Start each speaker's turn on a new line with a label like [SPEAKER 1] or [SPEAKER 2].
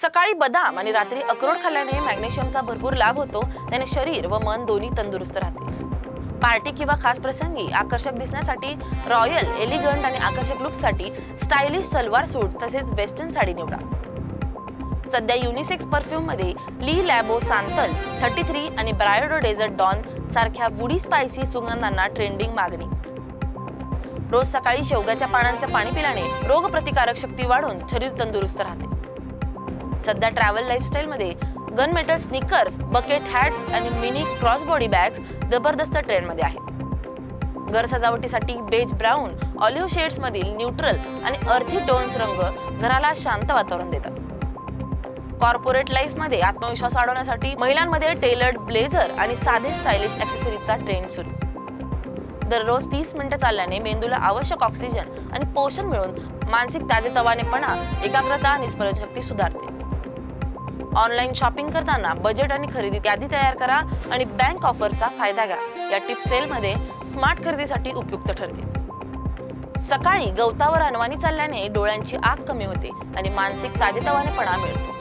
[SPEAKER 1] सकाळी बदाम आणि रात्री अक्रोड खाल्ल्याने मॅग्नेशियमचा भरपूर लाभ होतो। त्याने शरीर व मन दोन्ही तंदुरुस्त राहते। पार्टी किंवा खास प्रसंगी आकर्षक दिसण्यासाठी रॉयल, एलिगंट आणि आकर्षक लुकसाठी स्टायलिश सलवार सूट तसेच वेस्टर्न साडी निवडा। सध्या युनिसेक्स परफ्यूम मध्ये ली लॅबो सांतल 33 आणि ब्रायोडो डेझर्ट डॉन सारख्या वुडी स्पायसी सुगंधांना ट्रेंडिंग मागणी। रोज सकाळी शेवग्याच्या पानांचे पाणी पिल्याने रोगप्रतिकारक शक्ती वाढून शरीर तंदुरुस्त राहते। सध्या ट्रॅव्हल लाईफस्टाईल मध्ये gun metal sneakers, bucket hats आणि मिनी क्रॉस बॉडी बॅग्स जबरदस्त ट्रेंड मध्ये आहेत। घर सजावटीसाठी बेज ब्राऊन, ऑलिव्ह शेड्स मधील न्यूट्रल आणि अर्थी टोन्स रंग घराला शांत वातावरण देतात। कॉर्पोरेट लाईफ मध्ये आत्मविश्वास वाढवण्यासाठी महिलांमध्ये टेलर्ड ब्लेझर आणि साधे स्टायलिश ॲक्सेसरीजचा ट्रेंड सुरू। दररोज 30 मिनिटे चालल्याने मेंदूला आवश्यक ऑक्सिजन आणि पोषण मिळून मानसिक ताजेतवानेपणा, एकाग्रता आणि स्मरणशक्ती सुधारते। ऑनलाइन शॉपिंग करताना बजेट आणि खरेदी यादी तयार करा आणि बँक ऑफर्सचा फायदा घ्या। या टिप सेल मध्ये स्मार्ट खरेदीसाठी उपयुक्त ठरतील। सकाळी गवतावर अनवाणी चालल्याने डोळ्यांची आग कमी होते आणि मानसिक ताजेतवानेपणा मिळतो।